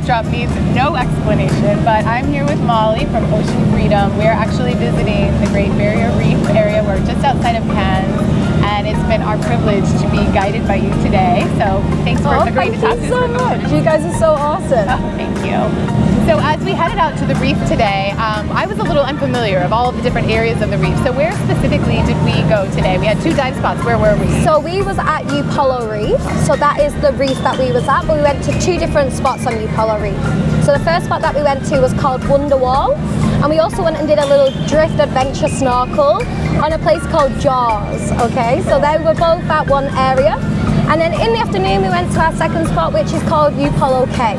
backdrop needs no explanation, but I'm here with Molly from Ocean Freedom. We're actually visiting the Great Barrier Reef area. We're just outside of Cairns, and it's been our privilege to be guided by you today. So thanks for agreeing to talk to us. Thank you so much. You guys are so awesome. Oh, thank you. So as we headed out to the reef today, I was a little unfamiliar of all of the different areas of the reef. So where specifically did we go today? We had 2 dive spots. Where were we? So we was at Upolu Reef. So that is the reef that we was at, but we went to 2 different spots on Upolu Reef. So the first spot that we went to was called Wonderwall, and we also went and did a little drift adventure snorkel on a place called Jaws. Okay, so they were both at one area. And then in the afternoon we went to our second spot, which is called Upolu Cay.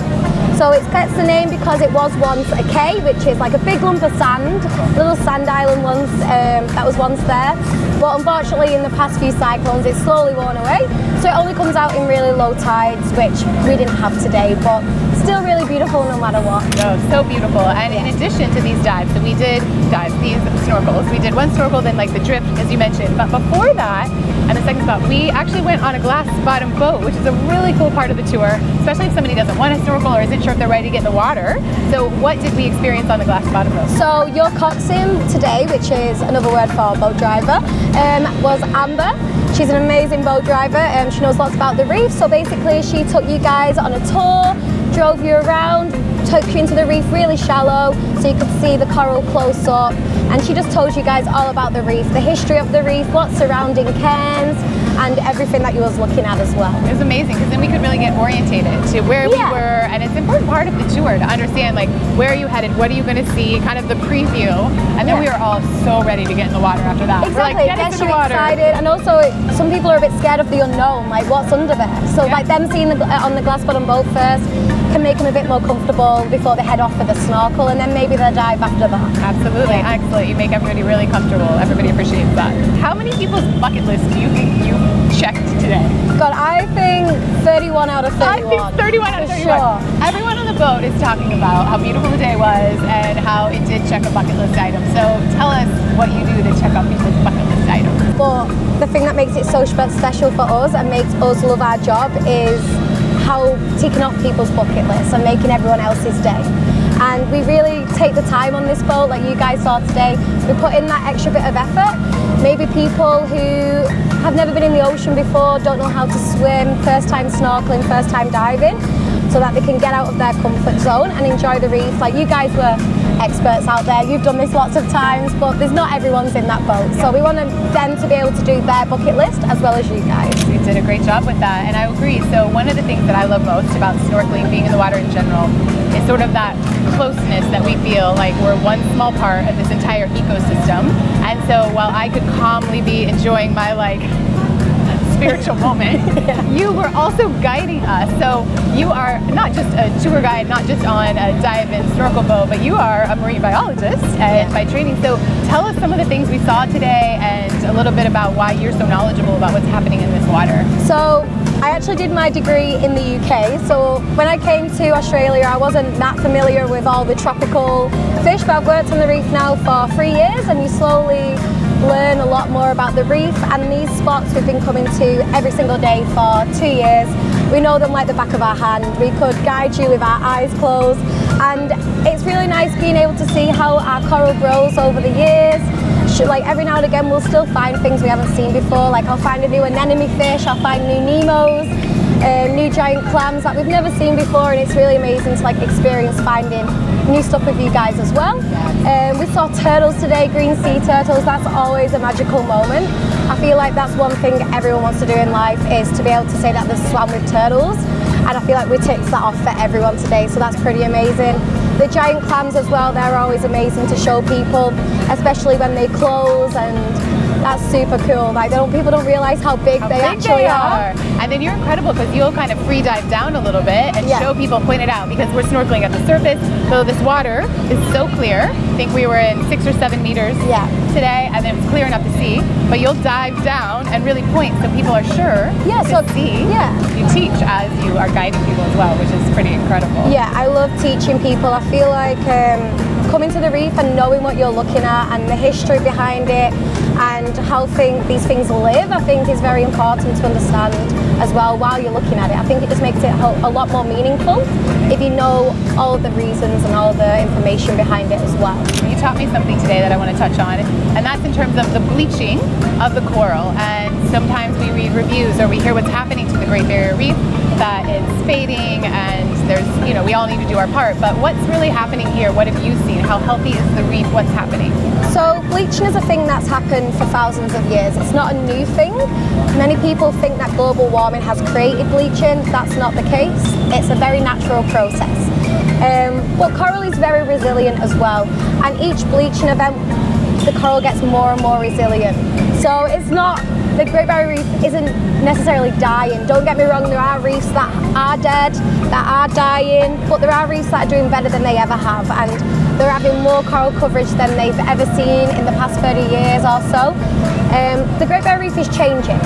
So it gets the name because it was once a cay, which is like a big lump of sand, little sand island once, that was once there. But unfortunately in the past few cyclones it's slowly worn away. So it only comes out in really low tides, which we didn't have today, but still really beautiful no matter what. Oh, so beautiful. And in addition to these dives, so we did these snorkels. We did one snorkel, then like the drift, as you mentioned. But before that, and the second spot, we actually went on a glass bottom boat, which is a really cool part of the tour, especially if somebody doesn't want to snorkel or isn't sure if they're ready to get in the water. So what did we experience on the glass bottom boat? So your coxswain today, which is another word for boat driver, was Amber. She's an amazing boat driver. She knows lots about the reef. So basically she took you guys on a tour, drove you around, took you into the reef really shallow so you could see the coral close up, and she just told you guys all about the reef, the history of the reef, what's surrounding Cairns, and everything that you was looking at as well. It was amazing because then we could really get orientated to where we were, and it's an important part of the tour to understand like where are you headed, what are you going to see, kind of the preview, and then we were all so ready to get in the water after that. Exactly, we're like, gets you excited, and also some people are a bit scared of the unknown, like what's under there. So like them seeing on the glass bottom boat first can make them a bit more comfortable before they head off for the snorkel, and then maybe they'll dive after that. Absolutely, excellent. You make everybody really comfortable. Everybody appreciates that. How many people's bucket list do you think you checked today? God, I think 31 out of 31. I think 31 out of 31. Sure. Everyone on the boat is talking about how beautiful the day was and how it did check a bucket list item. So tell us what you do to check off people's bucket list items. But the thing that makes it so special for us and makes us love our job is how ticking off people's bucket lists and making everyone else's day. And we really take the time on this boat, like you guys saw today. We put in that extra bit of effort. Maybe people who have never been in the ocean before, don't know how to swim, first time snorkeling, first time diving, so that they can get out of their comfort zone and enjoy the reef. Like you guys were experts out there, you've done this lots of times, but there's not everyone's in that boat. So we want them to be able to do their bucket list as well as you guys. You did a great job with that, and I agree. So one of the things that I love most about snorkeling, being in the water in general, is sort of that closeness that we feel like we're one small part of this entire ecosystem. And so while I could calmly be enjoying my spiritual moment, you were also guiding us. So you are not just a tour guide, not just on a dive and snorkel boat, but you are a marine biologist by training. So tell us some of the things we saw today and a little bit about why you're so knowledgeable about what's happening in this water. So I actually did my degree in the UK. So when I came to Australia, I wasn't that familiar with all the tropical fish, but I've worked on the reef now for 3 years, and you slowly learn a lot more about the reef. And these spots we've been coming to every single day for 2 years. We know them like the back of our hand. We could guide you with our eyes closed, and it's really nice being able to see how our coral grows over the years. Like every now and again we'll still find things we haven't seen before, like I'll find a new anemone fish, I'll find new Nemos, new giant clams that we've never seen before, and it's really amazing to like experience finding new stuff with you guys as well. We saw turtles today, green sea turtles. That's always a magical moment. I feel like that's one thing everyone wants to do in life, is to be able to say that they've swam with turtles, and I feel like we ticked that off for everyone today, so that's pretty amazing. The giant clams as well, they're always amazing to show people, especially when they close, and that's super cool. Like people don't realize how big they actually are. And then you're incredible because you'll kind of free dive down a little bit and show people, point it out, because we're snorkeling at the surface. So this water is so clear. I think we were in 6 or 7 meters today, and then it's clear enough to see. But you'll dive down and really point so people are sure to see. You teach as you are guiding people as well, which is pretty incredible. Yeah, I love teaching people. I feel like coming to the reef and knowing what you're looking at and the history behind it and how these things live, I think is very important to understand. as well while you're looking at it. I think it just makes it a lot more meaningful if you know all the reasons and all the information behind it as well. You taught me something today that I want to touch on, and that's in terms of the bleaching of the coral. And sometimes we read reviews or we hear what's happening to the Great Barrier Reef, that it's fading, and there's, you know, we all need to do our part. But what's really happening here? What have you seen? How healthy is the reef? What's happening? So bleaching is a thing that's happened for thousands of years. It's not a new thing. Many people think that global warming has created bleaching. That's not the case. It's a very natural process. But coral is very resilient as well. And each bleaching event, the coral gets more and more resilient. So it's not, the Great Barrier Reef isn't necessarily dying. Don't get me wrong, there are reefs that are dead, that are dying, but there are reefs that are doing better than they ever have, and they're having more coral coverage than they've ever seen in the past 30 years or so. The Great Barrier Reef is changing.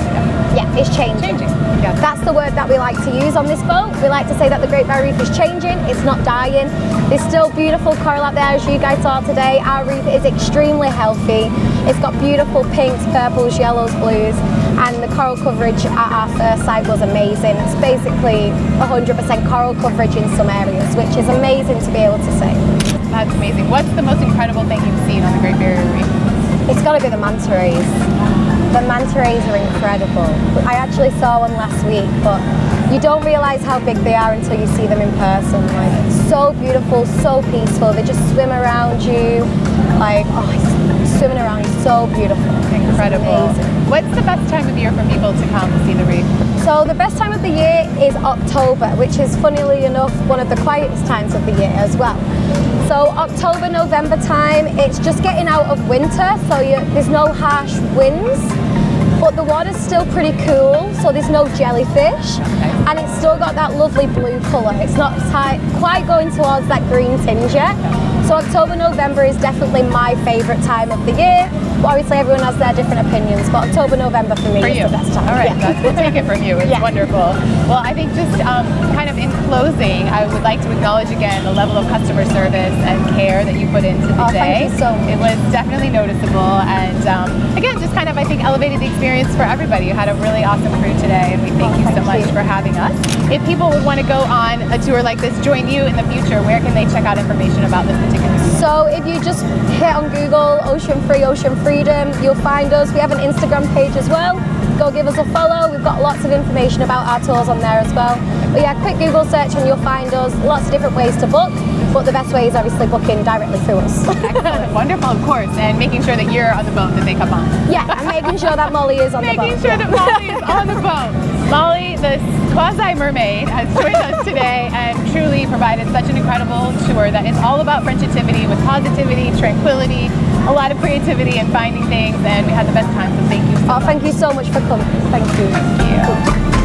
Yeah, it's changing. Yeah. That's the word that we like to use on this boat. We like to say that the Great Barrier Reef is changing, it's not dying. There's still beautiful coral out there, as you guys saw today. Our reef is extremely healthy. It's got beautiful pinks, purples, yellows, blues, and the coral coverage at our first site was amazing. It's basically 100% coral coverage in some areas, which is amazing to be able to say. That's amazing. What's the most incredible thing you've seen on the Great Barrier Reef? It's got to be the manta rays. The manta rays are incredible. I actually saw one last week, but you don't realise how big they are until you see them in person. Like, so beautiful, so peaceful. They just swim around you. Like, swimming around is so beautiful. Incredible. What's the best time of year for people to come to see the reef? So the best time of the year is October, which is, funnily enough, one of the quietest times of the year as well. So October, November time, it's just getting out of winter, so there's no harsh winds, but the water's still pretty cool, so there's no jellyfish, and it's still got that lovely blue colour. It's not quite going towards that green tinge yet. So October, November is definitely my favourite time of the year. But obviously everyone has their different opinions, but October, November for me is the best time. All right, we'll take it from you. It's wonderful. Well, I think just kind of in closing, I would like to acknowledge again the level of customer service and care that you put into the day. Thank you so much. It was definitely noticeable, and again, just kind of, I think, elevated the experience for everybody. You had a really awesome crew today, and we thank you so much for having us. If people would want to go on a tour like this, join you in the future, where can they check out information about this particular tour? So if you just hit on Google Ocean Free, Ocean Freedom, you'll find us. We have an Instagram page as well. Go give us a follow. We've got lots of information about our tours on there as well. But yeah, quick Google search and you'll find us. Lots of different ways to book, but the best way is obviously booking directly through us. Excellent, wonderful, of course, and making sure that you're on the boat that they come on. Yeah, and making sure that Molly is on the boat. Making sure that Molly is on the boat. Molly, the quasi-mermaid, has joined us today and truly provided such an incredible tour that is all about Frenchitivity with positivity, tranquility, a lot of creativity and finding things, and we had the best time, so thank you so much. Thank you so much for coming. Thank you. Thank you.